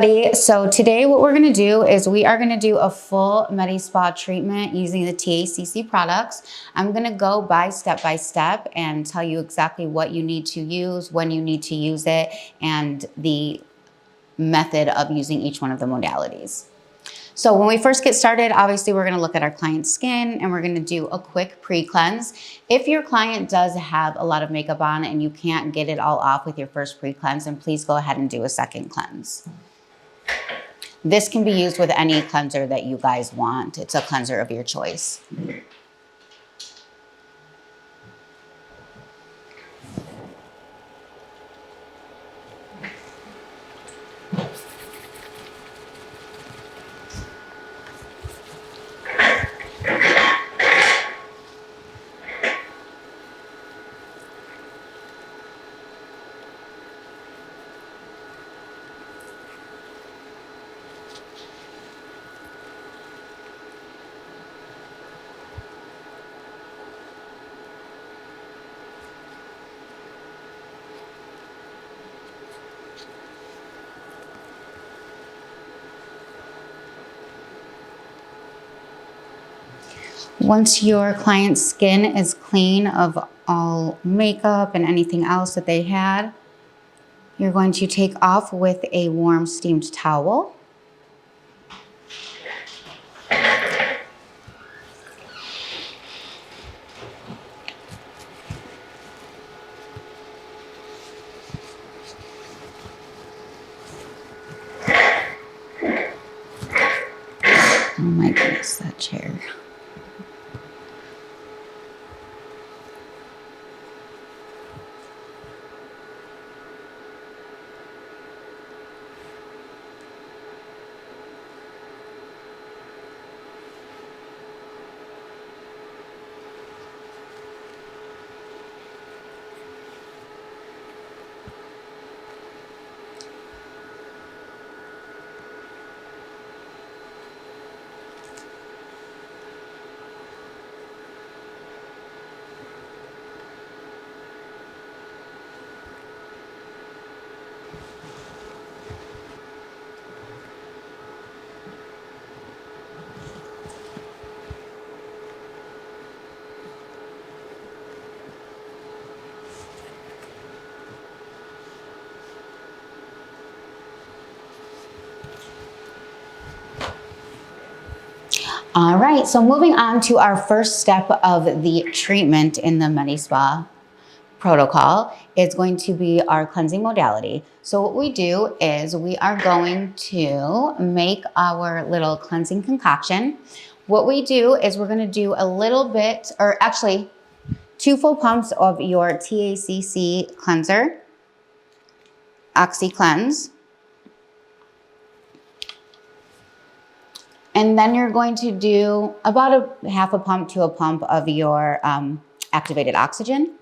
everybody. So today what we're going to do is we are going to do a full MediSpa treatment using the TACC products. I'm going to go step by step and tell you exactly what you need to use, when you need to use it, and the method of using each one of the modalities. So when we first get started, obviously we're going to look at our client's skin and we're going to do a quick pre-cleanse. If your client does have a lot of makeup on and you can't get it all off with your first pre-cleanse, then please go ahead and do a second cleanse. This can be used with any cleanser that you guys want. It's a cleanser of your choice. Once your client's skin is clean of all makeup and anything else that they had, you're going to take off with a warm steamed towel. Oh my goodness, that chair. All right, so moving on to our first step of the treatment in the MediSpa protocol is going to be our cleansing modality. So what we do is we are going to make our little cleansing concoction. What we do is we're going to do a little bit, or actually 2 full pumps of your TACC cleanser, OxyCleanse. And then you're going to do about a half a pump to a pump of your activated oxygen.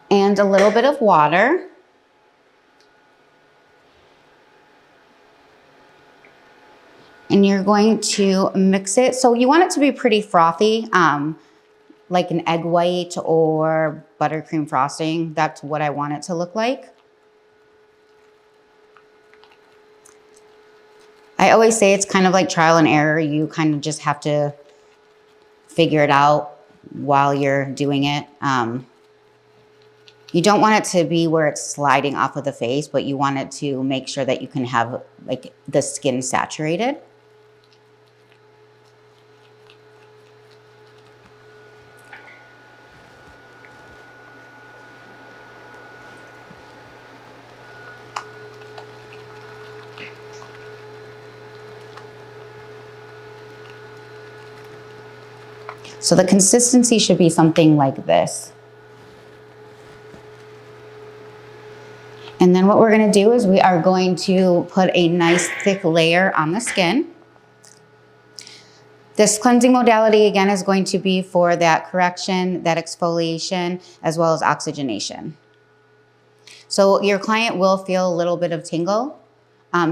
And a little bit of water. And you're going to mix it. So you want it to be pretty frothy, like an egg white or buttercream frosting. That's what I want it to look like. I always say it's kind of like trial and error. You kind of just have to figure it out while you're doing it. You don't want it to be where it's sliding off of the face, but you want it to make sure that you can have like the skin saturated. So the consistency should be something like this. And then what we're going to do is we are going to put a nice thick layer on the skin. This cleansing modality, again, is going to be for that correction, that exfoliation, as well as oxygenation. So your client will feel a little bit of tingle.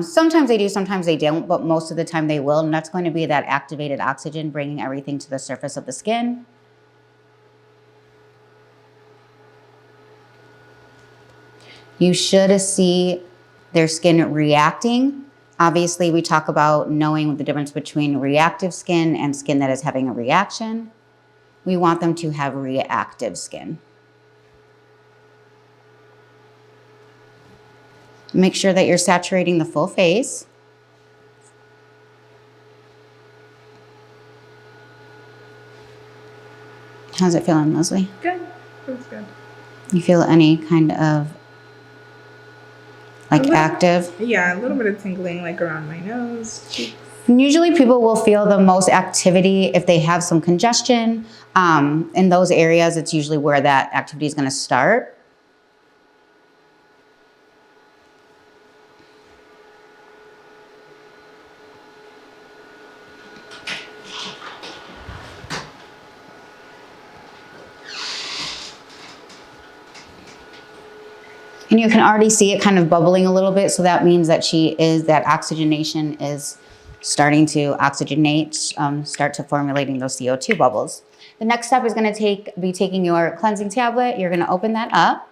Sometimes they do, sometimes they don't, but most of the time they will. And that's going to be that activated oxygen bringing everything to the surface of the skin. you should see their skin reacting. Obviously, we talk about knowing the difference between reactive skin and skin that is having a reaction. We want them to have reactive skin. Make sure that you're saturating the full face. How's it feeling, Leslie? Good. Feels good. You feel any kind of like active? Yeah, a little bit of tingling like around my nose, cheeks. Usually people will feel the most activity if they have some congestion. In those areas, it's usually where that activity is going to start. And you can already see it kind of bubbling a little bit. So that means that that oxygenation is starting to oxygenate, start to formulating those CO2 bubbles. The next step is going to be taking your cleansing tablet. You're going to open that up.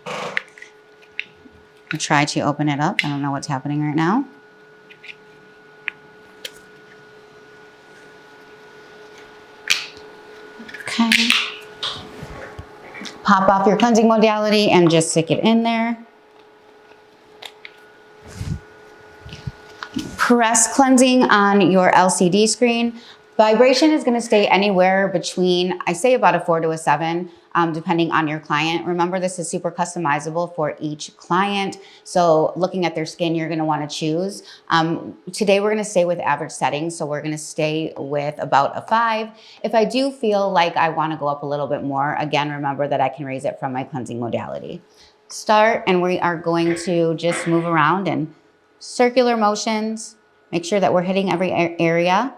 I'll try to open it up. I don't know what's happening right now. Okay. Pop off your cleansing modality and just stick it in there. Press cleansing on your LCD screen. Vibration is going to stay anywhere between, I say about a 4 to a 7, depending on your client. Remember, this is super customizable for each client. So looking at their skin, you're going to want to choose. Today, we're going to stay with average settings. So we're going to stay with about a 5. If I do feel like I want to go up a little bit more, again, remember that I can raise it from my cleansing modality. Start, and we are going to just move around in circular motions. Make sure that we're hitting every area.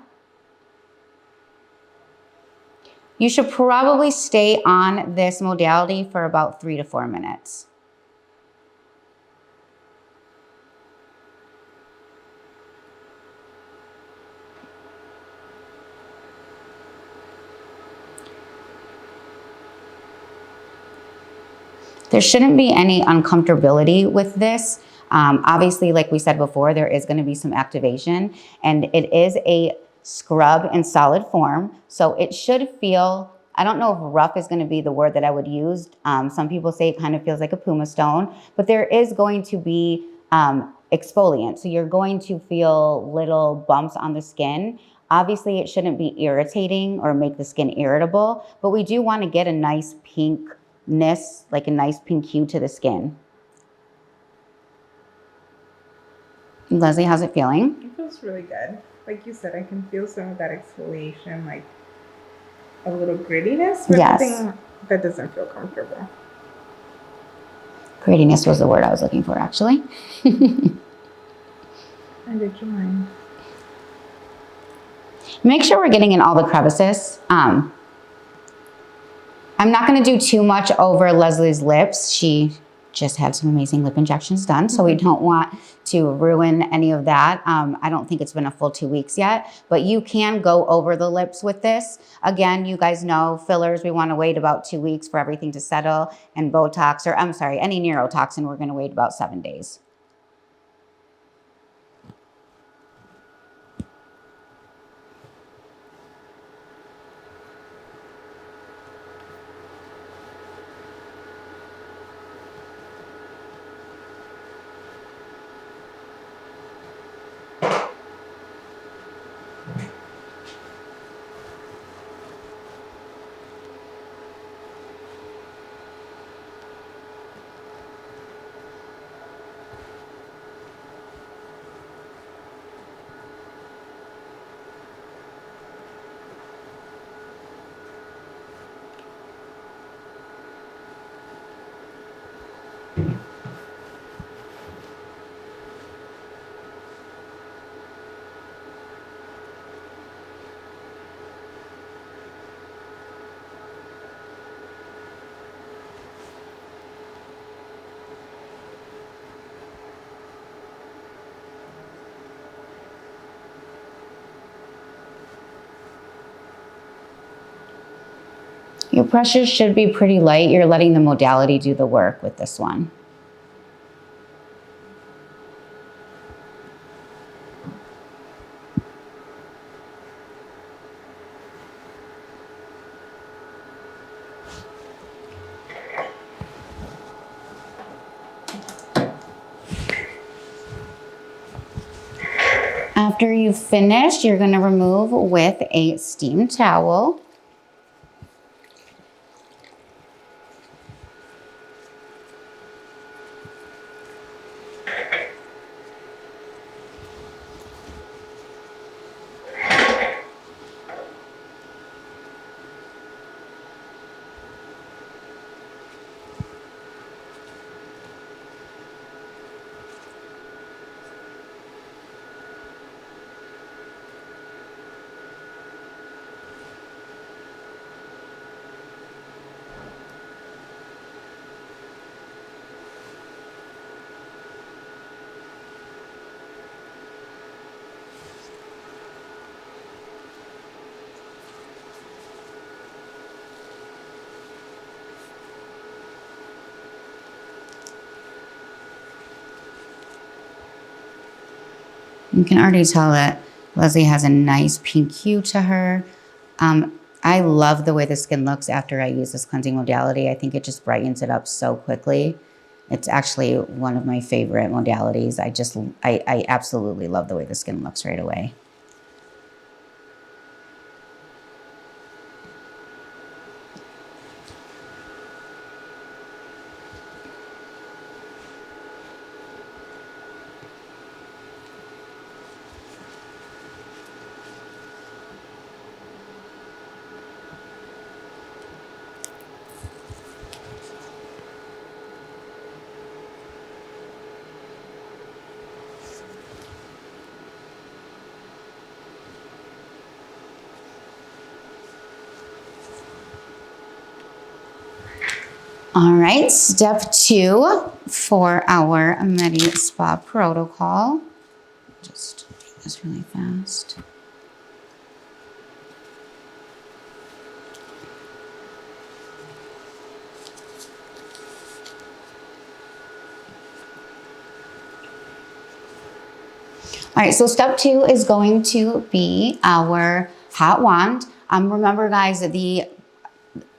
You should probably stay on this modality for about 3 to 4 minutes. There shouldn't be any uncomfortability with this. Obviously, like we said before, there is going to be some activation, and it is a scrub in solid form. So it should feel, I don't know if rough is going to be the word that I would use. Some people say it kind of feels like a pumice stone, but there is going to be exfoliant. So you're going to feel little bumps on the skin. Obviously, it shouldn't be irritating or make the skin irritable, but we do want to get a nice pinkness, like a nice pink hue to the skin. Leslie, how's it feeling? It feels really good. Like you said, I can feel some of that exfoliation, like a little grittiness, but nothing that doesn't feel comfortable. Grittiness was the word I was looking for, actually. And did you mind? Make sure we're getting in all the crevices. I'm not going to do too much over Leslie's lips. She just had some amazing lip injections done, so we don't want to ruin any of that. I don't think it's been a full 2 weeks yet, but you can go over the lips with this. Again, you guys know fillers, we want to wait about 2 weeks for everything to settle, and Botox, or I'm sorry, any neurotoxin, we're going to wait about 7 days. Your pressure should be pretty light. You're letting the modality do the work with this one. After you've finished, you're going to remove with a steam towel. You can already tell that Leslie has a nice pink hue to her. I love the way the skin looks after I use this cleansing modality. I think it just brightens it up so quickly. It's actually one of my favorite modalities. I absolutely love the way the skin looks right away. All right, step 2 for our MediSpa protocol. Just do this really fast. All right, so step 2 is going to be our hot wand. Remember guys, that the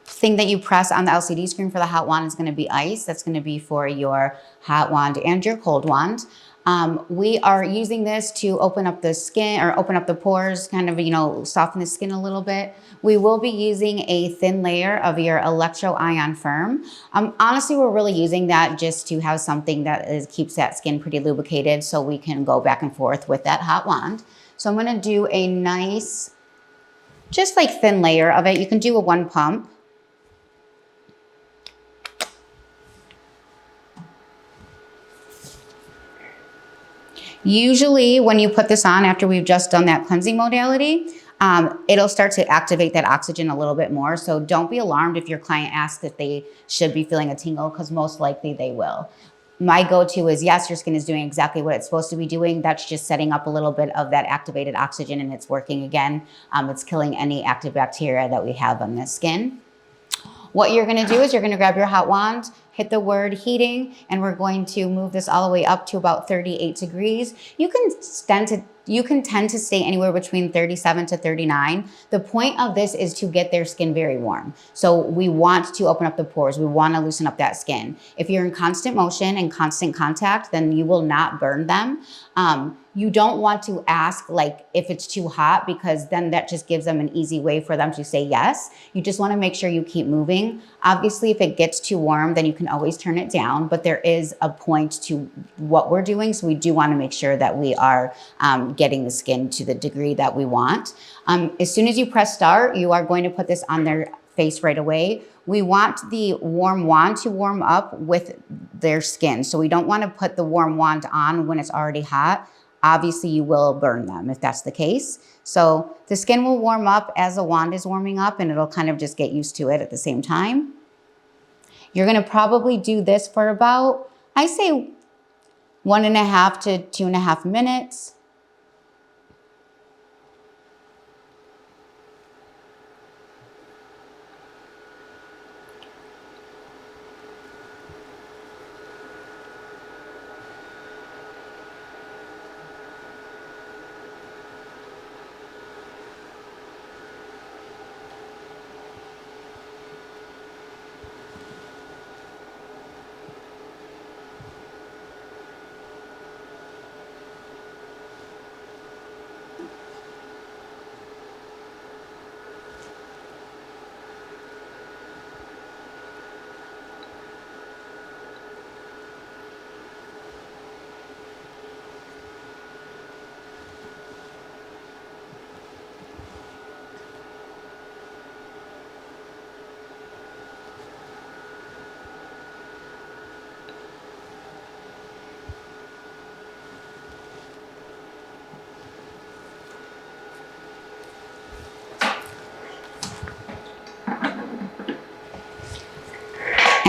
thing that you press on the LCD screen for the hot wand is going to be ice. That's going to be for your hot wand and your cold wand. We are using this to open up the skin or open up the pores, kind of, you know, soften the skin a little bit. We will be using a thin layer of your electro ion firm. Honestly, we're really using that just to have something that keeps that skin pretty lubricated so we can go back and forth with that hot wand. So I'm going to do a nice, just like thin layer of it. You can do a 1 pump. Usually when you put this on after we've just done that cleansing modality, it'll start to activate that oxygen a little bit more. So don't be alarmed if your client asks if they should be feeling a tingle, because most likely they will. My go-to is, yes, your skin is doing exactly what it's supposed to be doing. That's just setting up a little bit of that activated oxygen and it's working again. It's killing any active bacteria that we have on the skin. What you're gonna do is you're gonna grab your hot wand, hit the word heating, and we're going to move this all the way up to about 38 degrees. You can tend to stay anywhere between 37 to 39. The point of this is to get their skin very warm. So we want to open up the pores. We want to loosen up that skin. If you're in constant motion and constant contact, then you will not burn them. You don't want to ask like if it's too hot, because then that just gives them an easy way for them to say yes. You just want to make sure you keep moving. Obviously, if it gets too warm, then you can always turn it down, but there is a point to what we're doing. So we do want to make sure that we are getting the skin to the degree that we want. As soon as you press start, you are going to put this on their face right away. We want the warm wand to warm up with their skin. So we don't want to put the warm wand on when it's already hot. Obviously, you will burn them if that's the case. So the skin will warm up as the wand is warming up, and it'll kind of just get used to it at the same time. You're going to probably do this for about, I say, 1.5 to 2.5 minutes.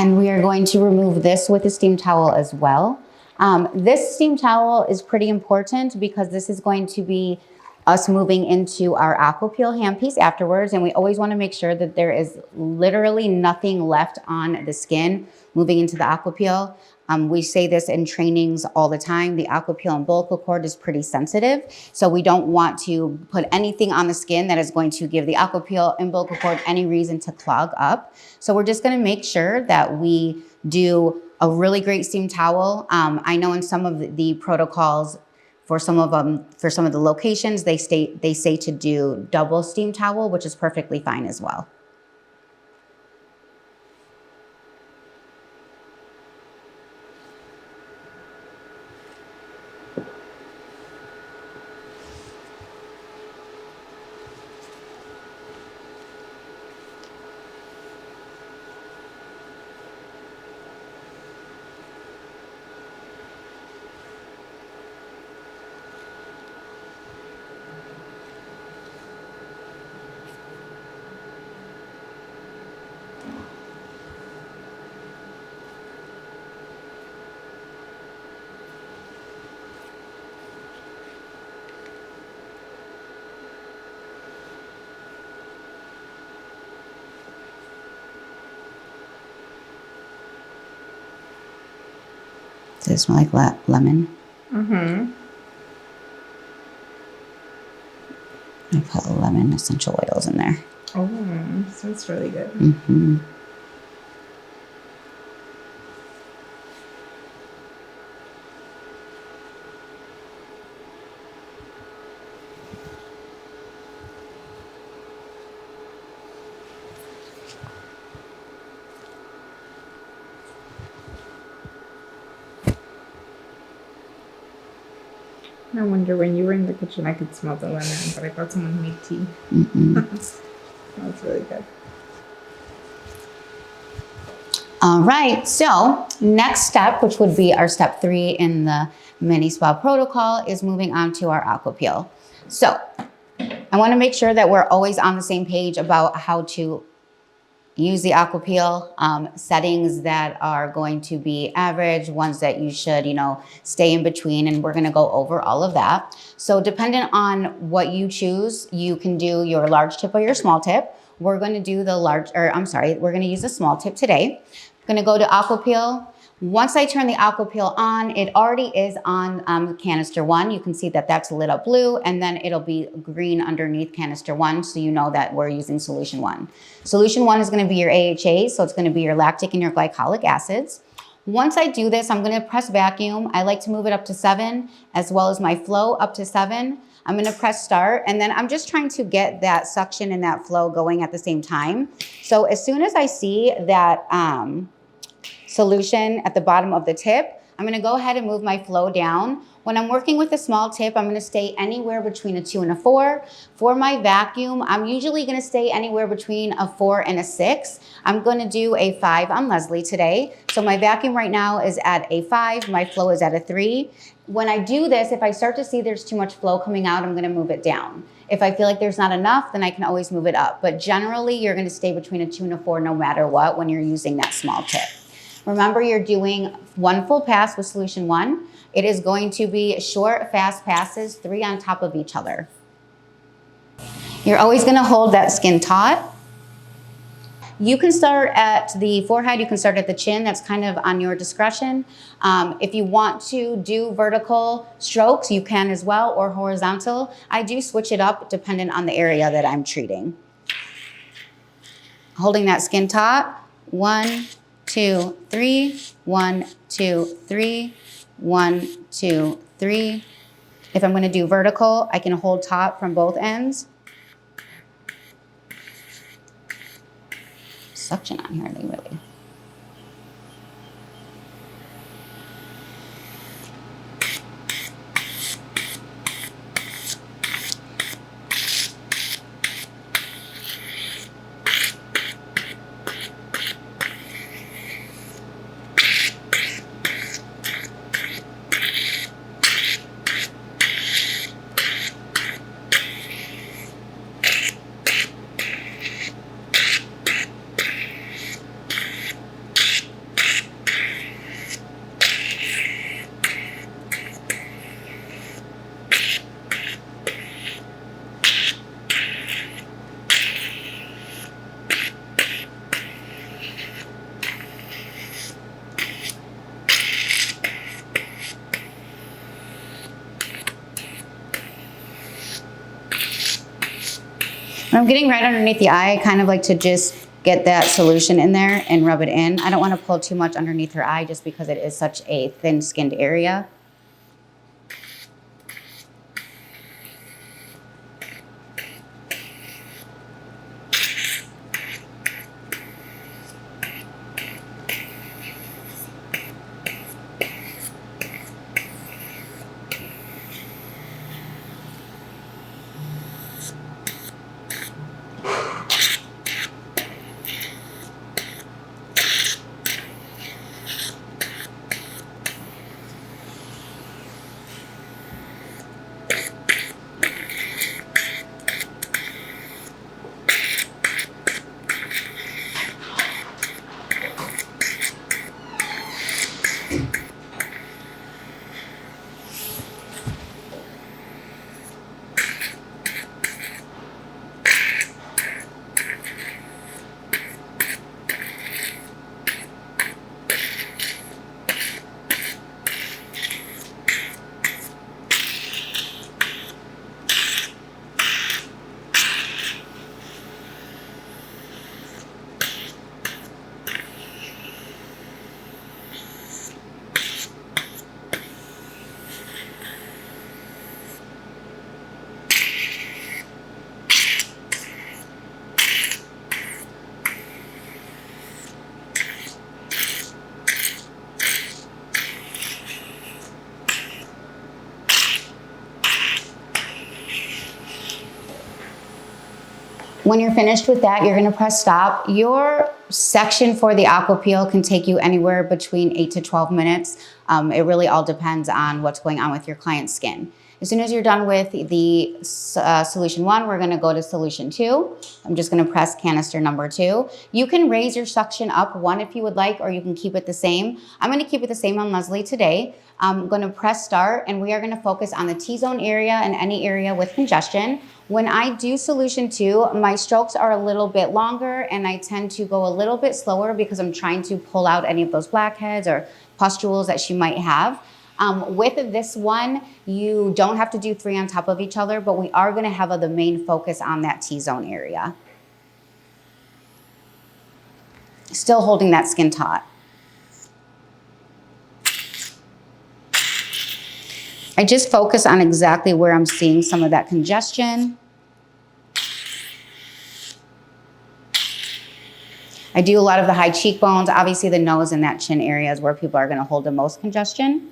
And we are going to remove this with a steam towel as well. This steam towel is pretty important because this is going to be us moving into our Aquapeel handpiece afterwards. And we always want to make sure that there is literally nothing left on the skin moving into the Aquapeel. We say this in trainings all the time. The Aquapeel umbilical cord is pretty sensitive. So we don't want to put anything on the skin that is going to give the Aquapeel umbilical cord any reason to clog up. So we're just going to make sure that we do a really great steam towel. I know in some of the protocols, for some of the locations, they say to do double steam towel, which is perfectly fine as well. Does it smell like lemon? Mm-hmm. I put lemon essential oils in there. Oh, sounds really good. Mm-hmm. I wonder, when you were in the kitchen, I could smell the lemon, but I thought someone made tea. That's really good. All right, so next step, which would be our step 3 in the MediSpa protocol, is moving on to our Aquapeel. So I want to make sure that we're always on the same page about how to use the Aquapeel, settings that are going to be average, ones that you should, stay in between, and we're gonna go over all of that. So dependent on what you choose, you can do your large tip or your small tip. We're gonna do we're gonna use the small tip today. I'm gonna go to Aquapeel. Once I turn the Aquapeel on, it already is on canister 1. You can see that that's lit up blue, and then it'll be green underneath canister 1, so you know that we're using solution 1. Solution 1 is gonna be your AHA, so it's gonna be your lactic and your glycolic acids. Once I do this, I'm gonna press vacuum. I like to move it up to 7, as well as my flow up to 7. I'm gonna press start, and then I'm just trying to get that suction and that flow going at the same time. So as soon as I see that solution at the bottom of the tip, I'm gonna go ahead and move my flow down. When I'm working with a small tip, I'm gonna stay anywhere between a 2 and a 4. For my vacuum, I'm usually gonna stay anywhere between a 4 and a 6. I'm gonna do a 5 on Leslie today. So my vacuum right now is at a 5, my flow is at a 3. When I do this, if I start to see there's too much flow coming out, I'm gonna move it down. If I feel like there's not enough, then I can always move it up. But generally, you're gonna stay between a 2 and a 4 no matter what when you're using that small tip. Remember, you're doing 1 full pass with solution 1. It is going to be short, fast passes, 3 on top of each other. You're always gonna hold that skin taut. You can start at the forehead, you can start at the chin, that's kind of on your discretion. If you want to do vertical strokes, you can as well, or horizontal. I do switch it up depending on the area that I'm treating. Holding that skin taut, 1, 2, 3, 1, 2, 3, 1, 2, 3. If I'm gonna do vertical, I can hold taut from both ends. Suction on here, they really. When I'm getting right underneath the eye, I kind of like to just get that solution in there and rub it in. I don't want to pull too much underneath her eye just because it is such a thin-skinned area. When you're finished with that, you're gonna press stop. Your section for the aqua peel can take you anywhere between 8 to 12 minutes. It really all depends on what's going on with your client's skin. As soon as you're done with the solution 1, we're gonna go to solution 2. I'm just gonna press canister number 2. You can raise your suction up 1 if you would like, or you can keep it the same. I'm gonna keep it the same on Leslie today. I'm gonna press start, and we are gonna focus on the T-zone area and any area with congestion. When I do solution 2, my strokes are a little bit longer and I tend to go a little bit slower because I'm trying to pull out any of those blackheads or pustules that she might have. With this one, you don't have to do 3 on top of each other, but we are gonna have the main focus on that T-zone area. Still holding that skin taut. I just focus on exactly where I'm seeing some of that congestion. I do a lot of the high cheekbones. Obviously the nose and that chin area is where people are gonna hold the most congestion.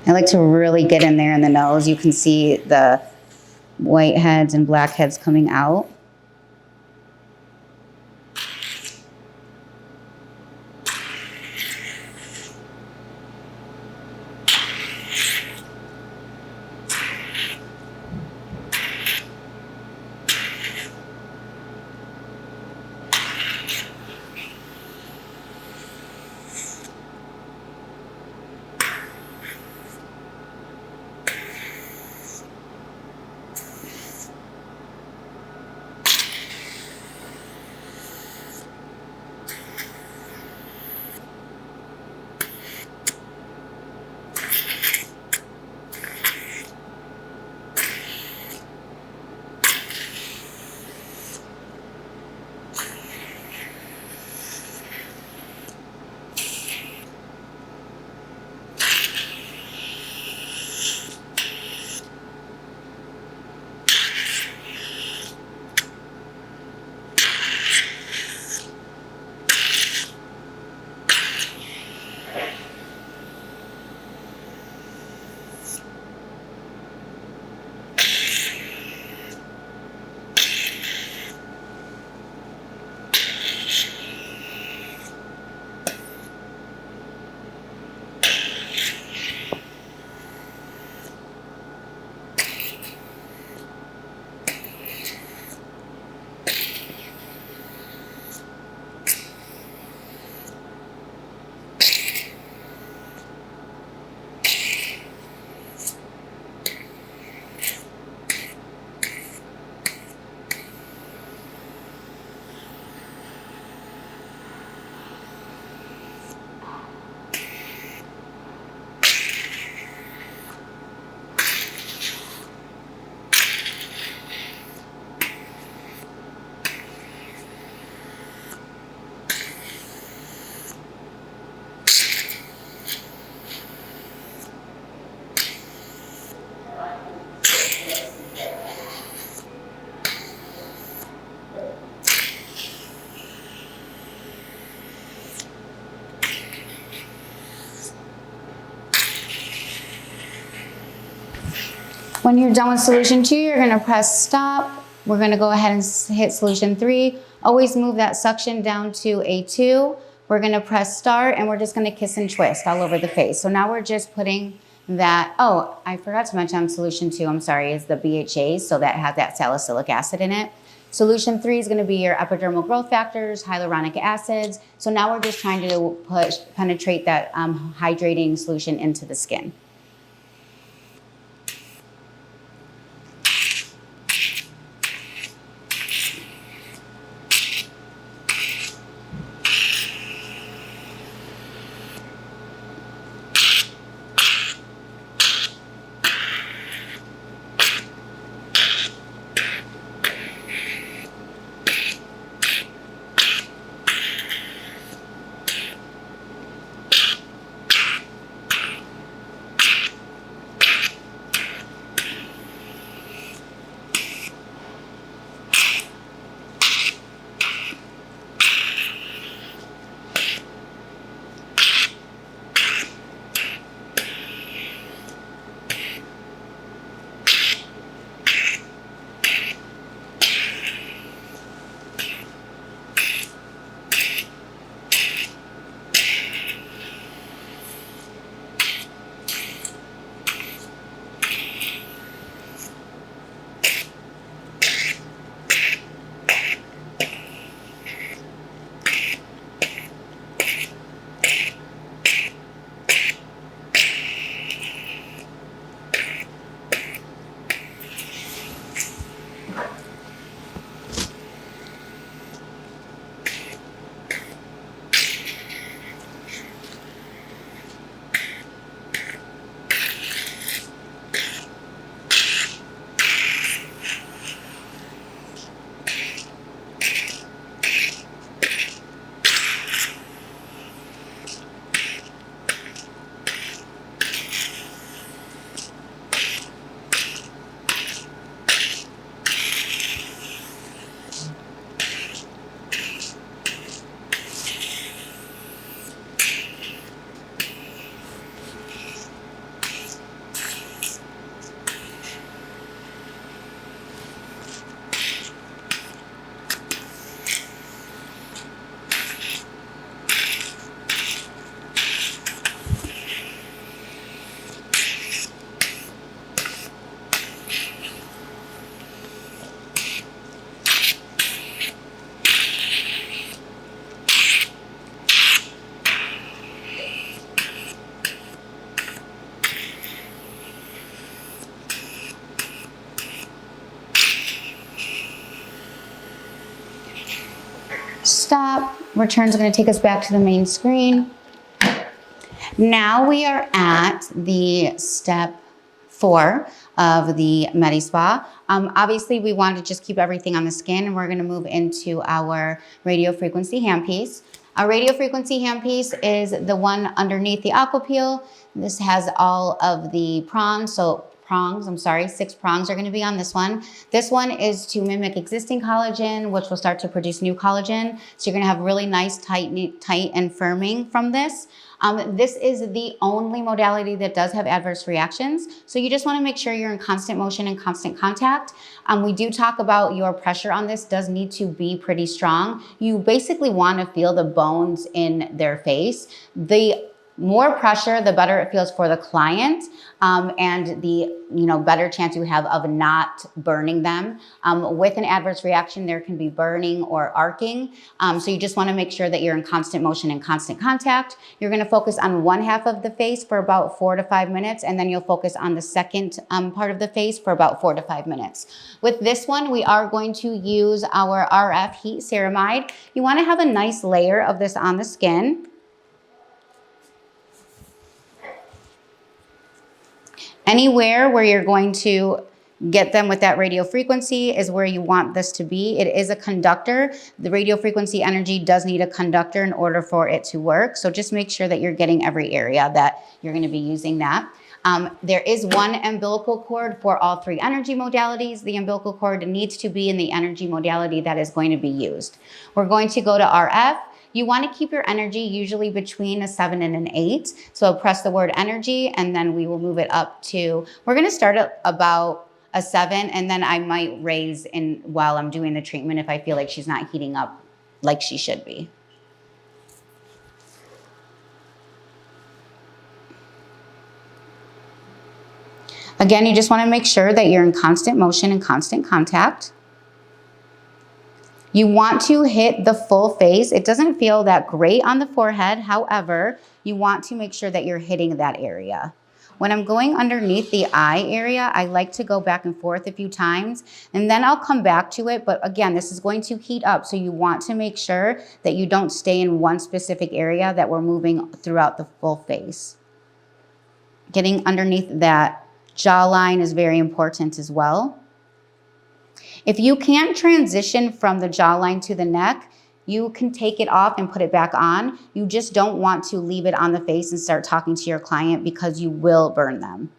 I like to really get in there in the nose. You can see the white heads and black heads coming out. When you're done with solution 2, you're gonna press stop. We're gonna go ahead and hit solution 3. Always move that suction down to a 2. We're gonna press start and we're just gonna kiss and twist all over the face. So now we're just putting that, oh, I forgot to mention on solution 2, I'm sorry, is the BHA, so that has that salicylic acid in it. Solution 3 is gonna be your epidermal growth factors, hyaluronic acids. So now we're just trying to penetrate that hydrating solution into the skin. Stop. Return's going to take us back to the main screen. Now we are at the step 4 of the MediSpa. Obviously, we want to just keep everything on the skin, and we're going to move into our radio frequency handpiece. Our radio frequency handpiece is the one underneath the aqua peel. This has all of the prongs, 6 prongs are going to be on this one. This one is to mimic existing collagen, which will start to produce new collagen. So you're going to have really nice, tight and firming from this. This is the only modality that does have adverse reactions. So you just want to make sure you're in constant motion and constant contact. We do talk about your pressure on this does need to be pretty strong. You basically want to feel the bones in their face. The more pressure, the better it feels for the client, and the better chance you have of not burning them. With an adverse reaction, there can be burning or arcing. So you just want to make sure that you're in constant motion and constant contact. You're going to focus on one half of the face for about 4 to 5 minutes, and then you'll focus on the second part of the face for about 4 to 5 minutes. With this one, we are going to use our RF heat ceramide. You want to have a nice layer of this on the skin. Anywhere where you're going to get them with that radio frequency is where you want this to be. It is a conductor. The radio frequency energy does need a conductor in order for it to work. So just make sure that you're getting every area that you're going to be using that. There is one umbilical cord for all 3 energy modalities. The umbilical cord needs to be in the energy modality that is going to be used. We're going to go to RF. You want to keep your energy usually between a 7 and an 8. So press the word energy, and then we will move it up to, we're going to start at about a 7, and then I might raise in while I'm doing the treatment if I feel like she's not heating up like she should be. Again, you just want to make sure that you're in constant motion and constant contact. You want to hit the full face. It doesn't feel that great on the forehead. However, you want to make sure that you're hitting that area. When I'm going underneath the eye area, I like to go back and forth a few times, and then I'll come back to it. But again, this is going to heat up. So you want to make sure that you don't stay in one specific area, that we're moving throughout the full face. Getting underneath that jawline is very important as well. If you can't transition from the jawline to the neck, you can take it off and put it back on. You just don't want to leave it on the face and start talking to your client because you will burn them.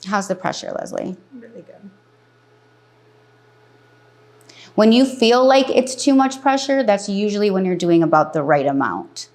How's the pressure, Leslie? Really good. When you feel like it's too much pressure, that's usually when you're doing about the right amount.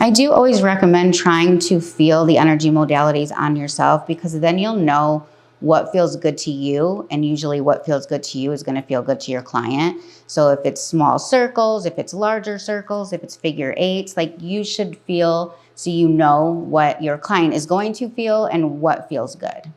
I do always recommend trying to feel the energy modalities on yourself, because then you'll know what feels good to you, and usually what feels good to you is going to feel good to your client. So if it's small circles, if it's larger circles, if it's figure eights, like you should feel so you know what your client is going to feel and what feels good.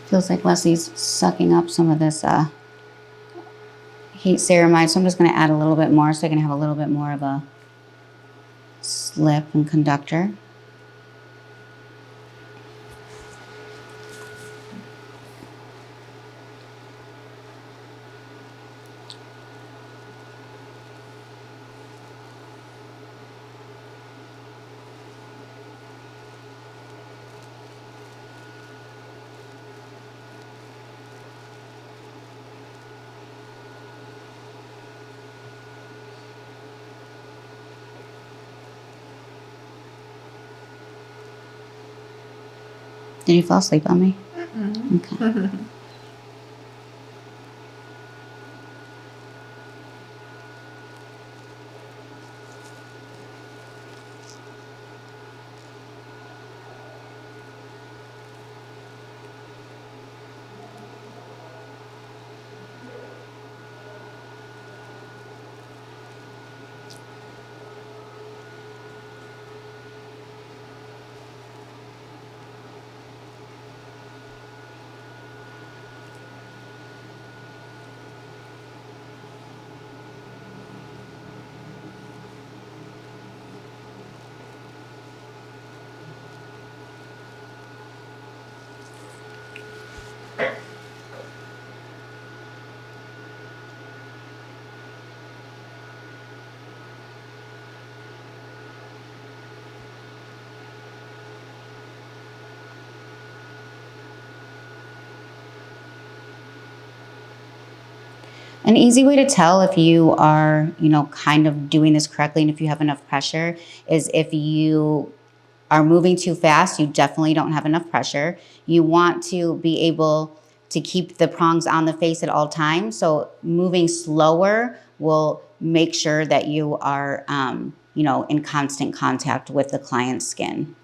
Feels like Leslie's sucking up some of this heat ceramide, so I'm just going to add a little bit more so I can have a little bit more of a slip and conductor. Did you fall asleep on me? Okay. An easy way to tell if you are, kind of doing this correctly and if you have enough pressure is if you are moving too fast, you definitely don't have enough pressure. You want to be able to keep the prongs on the face at all times. So moving slower will make sure that you are, in constant contact with the client's skin.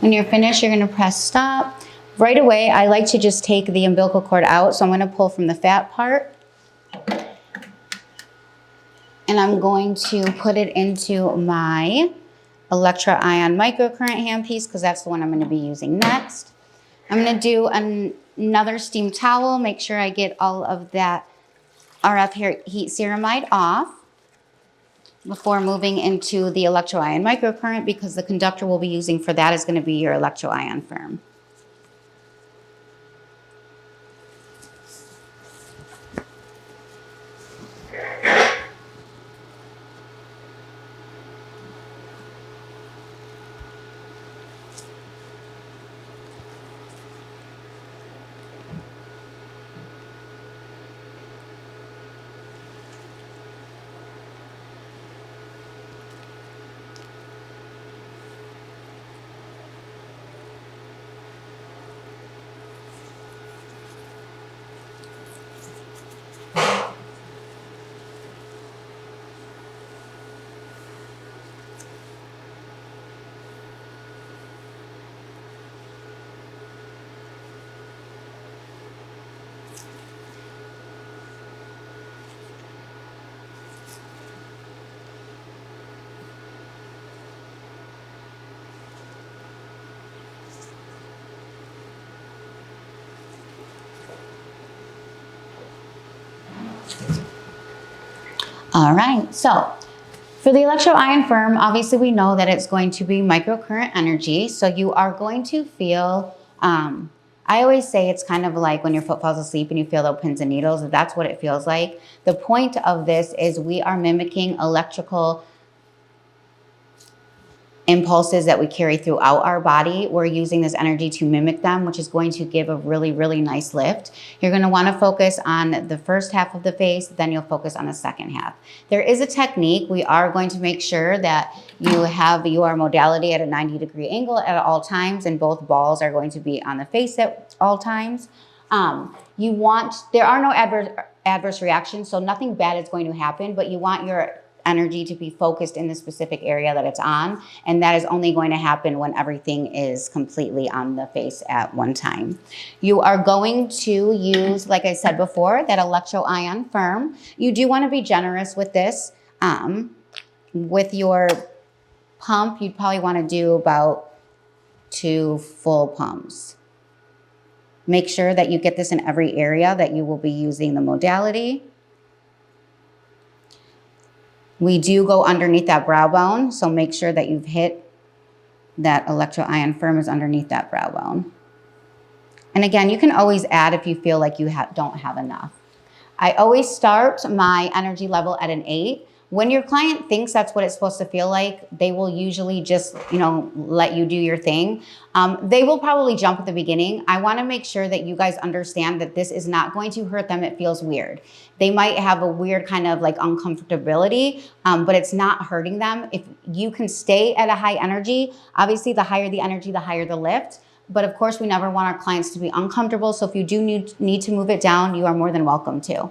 When you're finished, you're gonna press stop. Right away, I like to just take the umbilical cord out. So I'm gonna pull from the fat part. And I'm going to put it into my Electra Ion microcurrent handpiece because that's the one I'm gonna be using next. I'm gonna do another steam towel, make sure I get all of that RF heat ceramide off before moving into the electroion microcurrent because the conductor we'll be using for that is going to be your electroion firm. All right, so for the electroion firm, obviously we know that it's going to be microcurrent energy. So you are going to feel, I always say it's kind of like when your foot falls asleep and you feel the pins and needles. That's what it feels like. The point of this is we are mimicking electrical impulses that we carry throughout our body. We're using this energy to mimic them, which is going to give a really, really nice lift. You're going to want to focus on the first half of the face, then you'll focus on the second half. There is a technique. We are going to make sure that you have your modality at a 90-degree angle at all times, and both balls are going to be on the face at all times. There are no adverse reactions, so nothing bad is going to happen, but you want your energy to be focused in the specific area that it's on, and that is only going to happen when everything is completely on the face at one time. You are going to use, like I said before, that electro ion firm. You do want to be generous with this. With your pump, you'd probably want to do about 2 full pumps. Make sure that you get this in every area that you will be using the modality. We do go underneath that brow bone, so make sure that you've hit that electro ion firm is underneath that brow bone. And again, you can always add if you feel like you don't have enough. I always start my energy level at an 8. When your client thinks that's what it's supposed to feel like, they will usually just, let you do your thing. They will probably jump at the beginning. I want to make sure that you guys understand that this is not going to hurt them. It feels weird. They might have a weird kind of like uncomfortability, but it's not hurting them. If you can stay at a high energy, obviously the higher the energy, the higher the lift. But of course, we never want our clients to be uncomfortable. So if you do need to move it down, you are more than welcome to.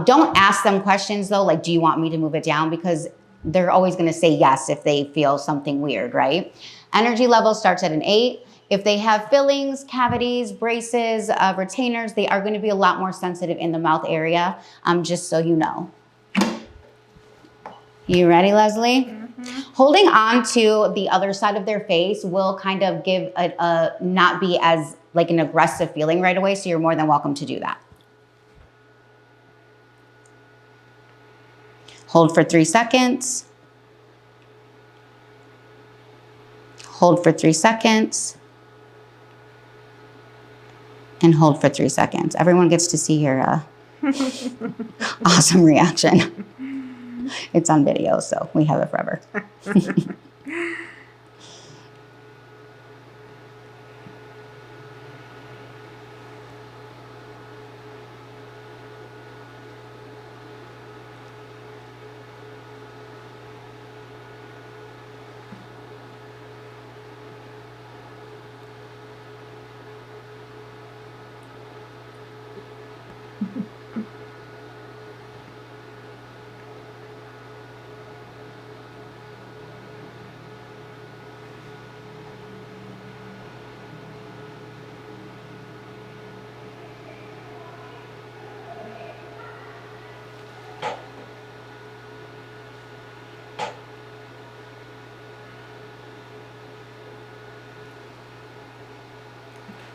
Don't ask them questions though, like, do you want me to move it down? Because they're always going to say yes if they feel something weird, right? Energy level starts at an 8. If they have fillings, cavities, braces, retainers, they are going to be a lot more sensitive in the mouth area, just so you know. You ready, Leslie? Mm-hmm. Holding on to the other side of their face will kind of give not be as like an aggressive feeling right away, so you're more than welcome to do that. Hold for 3 seconds. Hold for 3 seconds. And hold for 3 seconds. Everyone gets to see your awesome reaction. It's on video, so we have it forever.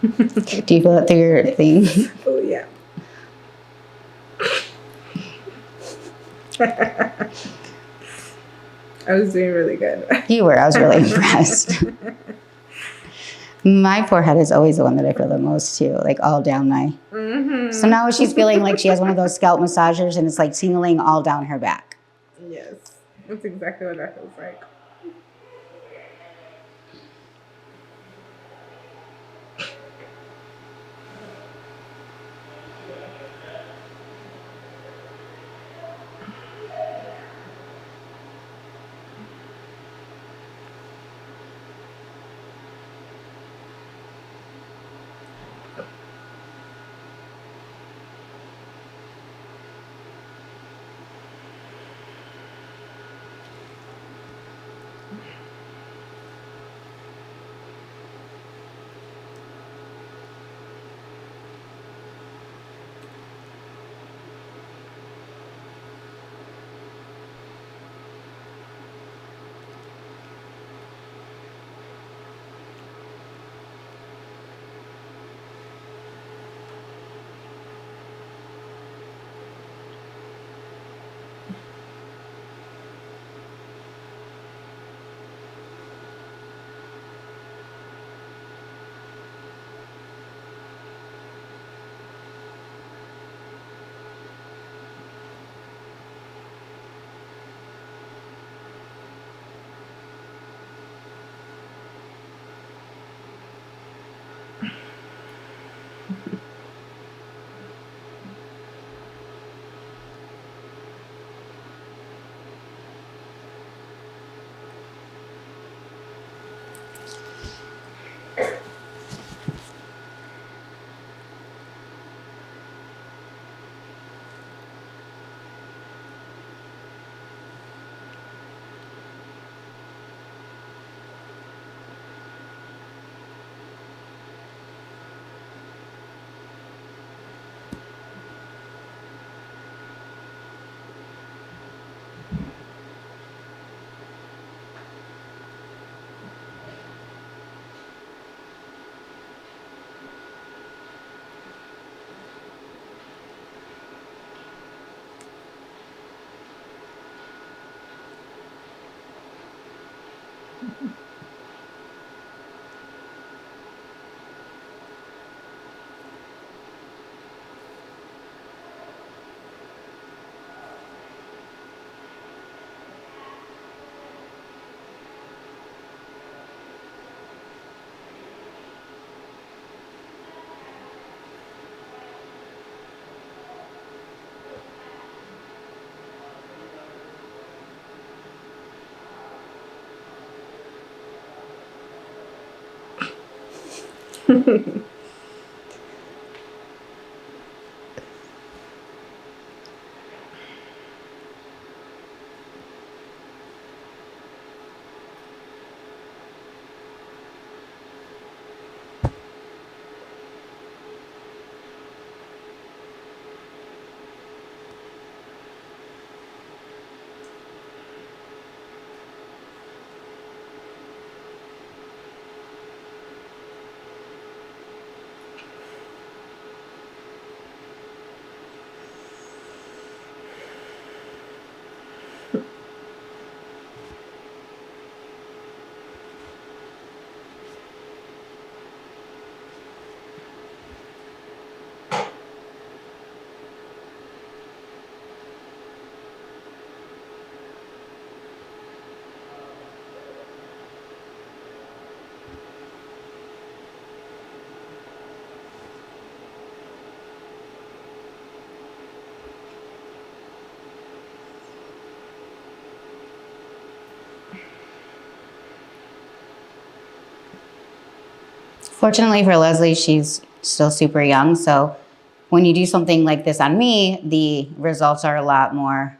Do you feel it through your thing? Oh, yeah. I was doing really good. You were. I was really impressed. My forehead is always the one that I feel the most too, like all down my. Mm-hmm. So now she's feeling like she has one of those scalp massagers and it's like tingling all down her back. Yes, that's exactly what that feels like. Fortunately for Leslie, she's still super young. So when you do something like this on me, the results are a lot more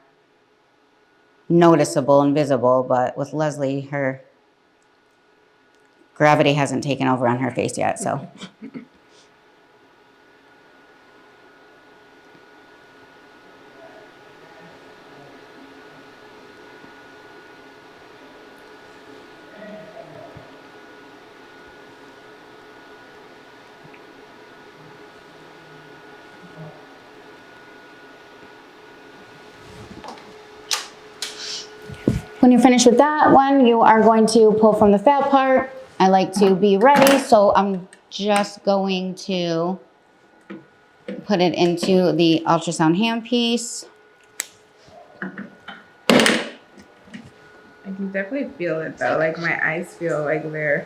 noticeable and visible. But with Leslie, her gravity hasn't taken over on her face yet. So. When you're finished with that one, you are going to pull from the fat part. I like to be ready, so I'm just going to put it into the ultrasound handpiece. I can definitely feel it though. Like my eyes feel like they're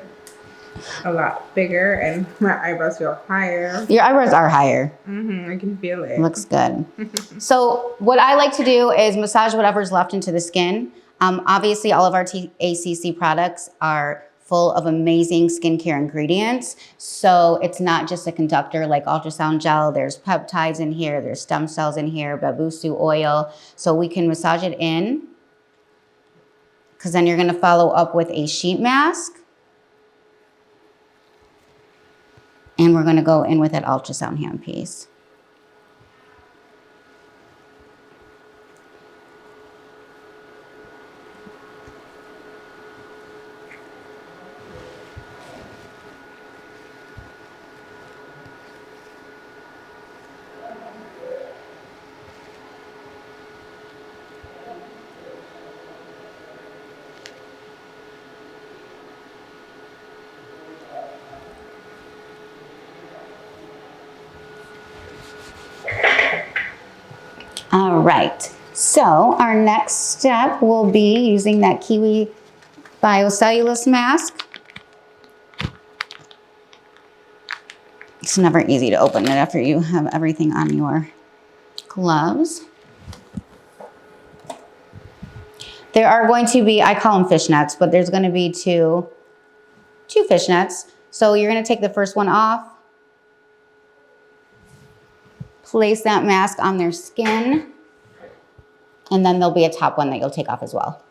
a lot bigger and my eyebrows feel higher. Your eyebrows are higher. I can feel it. Looks good. So what I like to do is massage whatever's left into the skin. Obviously, all of our TACC products are full of amazing skincare ingredients. So it's not just a conductor like ultrasound gel. There's peptides in here. There's stem cells in here, babusu oil. So we can massage it in, because then you're going to follow up with a sheet mask. And we're going to go in with that ultrasound handpiece. All right, so our next step will be using that Kiwi Biocellulose mask. It's never easy to open it after you have everything on your gloves. There are going to be, I call them fishnets, but there's going to be two fishnets. So you're going to take the first one off, place that mask on their skin, and then there'll be a top one that you'll take off as well.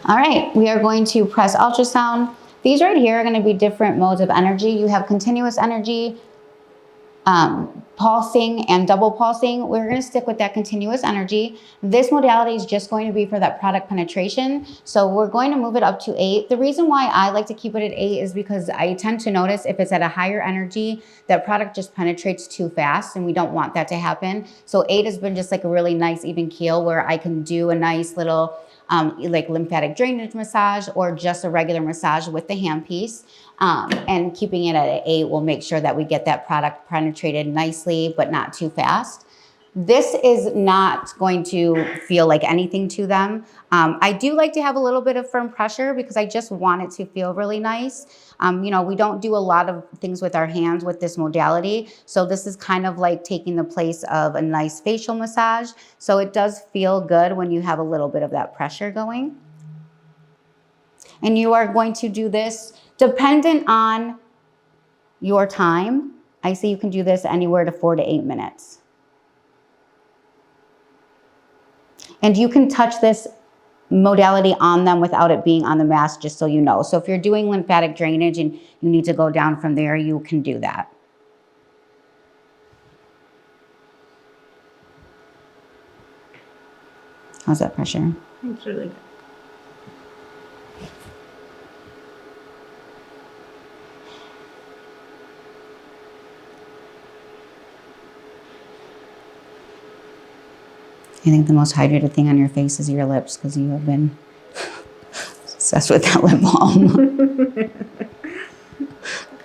All right, we are going to press ultrasound. These right here are going to be different modes of energy. You have continuous energy, pulsing and double pulsing. We're going to stick with that continuous energy. This modality is just going to be for that product penetration. So we're going to move it up to 8. The reason why I like to keep it at 8 is because I tend to notice if it's at a higher energy, that product just penetrates too fast and we don't want that to happen. So 8 has been just like a really nice even keel where I can do a nice little like lymphatic drainage massage or just a regular massage with the handpiece. And keeping it at an 8 will make sure that we get that product penetrated nicely, but not too fast. This is not going to feel like anything to them. I do like to have a little bit of firm pressure because I just want it to feel really nice. You know, we don't do a lot of things with our hands with this modality. So this is kind of like taking the place of a nice facial massage. So it does feel good when you have a little bit of that pressure going. And you are going to do this dependent on your time. I say you can do this anywhere to 4 to 8 minutes. And you can touch this modality on them without it being on the mask, just so you know. So if you're doing lymphatic drainage and you need to go down from there, you can do that. How's that pressure? It's really good. I think the most hydrated thing on your face is your lips because you have been obsessed with that lip balm.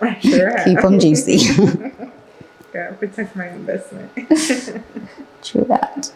I sure have. Keep them juicy. Gotta protect my investment. True that.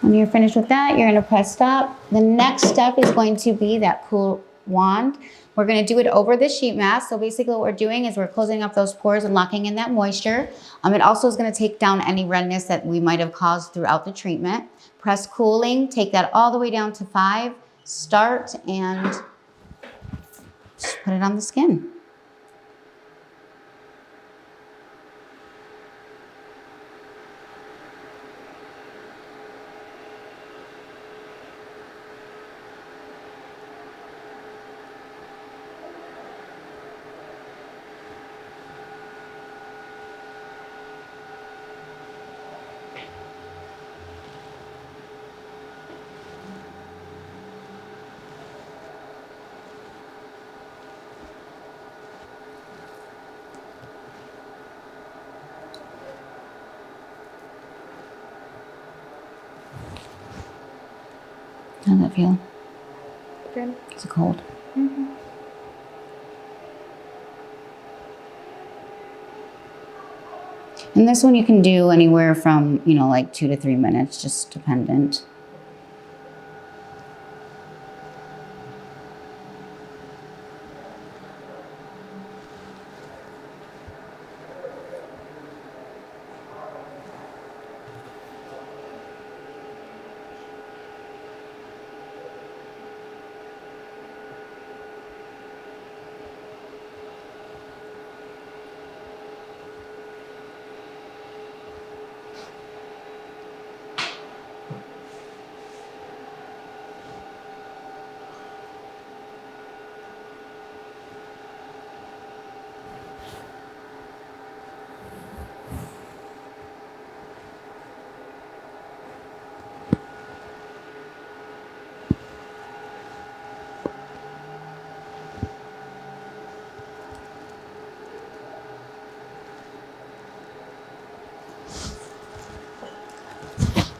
When you're finished with that, you're gonna press stop. The next step is going to be that cool wand. We're gonna do it over the sheet mask. So basically what we're doing is we're closing up those pores and locking in that moisture. It also is gonna take down any redness that we might have caused throughout the treatment. Press cooling, take that all the way down to 5, start, and just put it on the skin. How does that feel? Good. Is it cold? Mm-hmm. And this one you can do anywhere from, like 2 to 3 minutes, just dependent.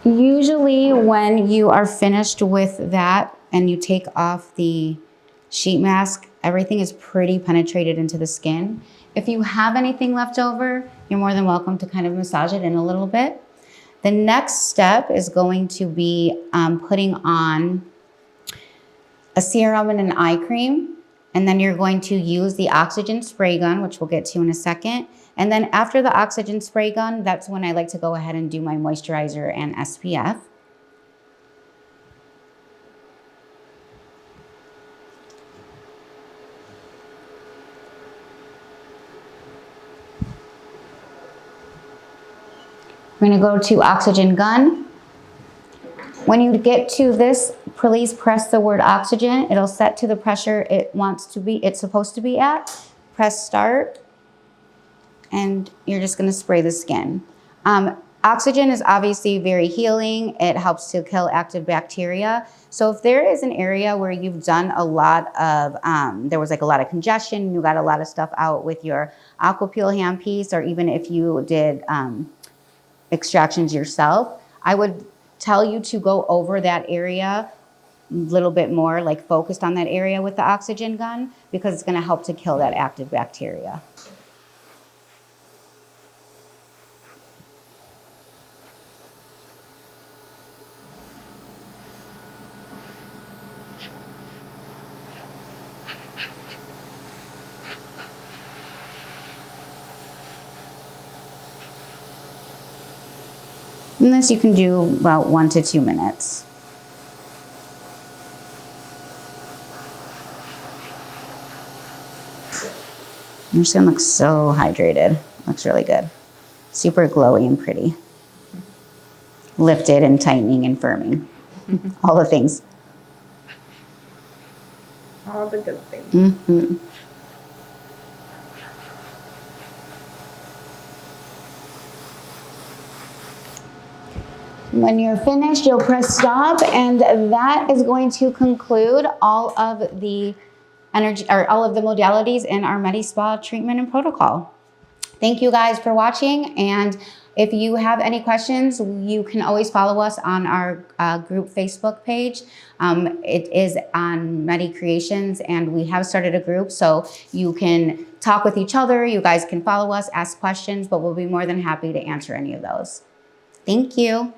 Usually when you are finished with that and you take off the sheet mask, everything is pretty penetrated into the skin. If you have anything left over, you're more than welcome to kind of massage it in a little bit. The next step is going to be putting on a serum and an eye cream. And then you're going to use the oxygen spray gun, which we'll get to in a second. And then after the oxygen spray gun, that's when I like to go ahead and do my moisturizer and SPF. We're gonna go to oxygen gun. When you get to this, please press the word oxygen. It'll set to the pressure it's supposed to be at. Press start, and you're just gonna spray the skin. Oxygen is obviously very healing. It helps to kill active bacteria. So if there is an area where you've done a lot of, there was like a lot of congestion, you got a lot of stuff out with your Aquapeel handpiece, or even if you did extractions yourself, I would tell you to go over that area a little bit more, like focused on that area with the oxygen gun, because it's gonna help to kill that active bacteria. And this you can do about 1 to 2 minutes. Your skin looks so hydrated. Looks really good. Super glowy and pretty. Lifted and tightening and firming. All the things. All the good things. Mm-hmm. When you're finished, you'll press stop, and that is going to conclude all of the all of the modalities in our MediSpa treatment and protocol. Thank you guys for watching, and if you have any questions, you can always follow us on our group Facebook page. It is on Medi Creations, and we have started a group, so you can talk with each other. You guys can follow us, ask questions, but we'll be more than happy to answer any of those. Thank you.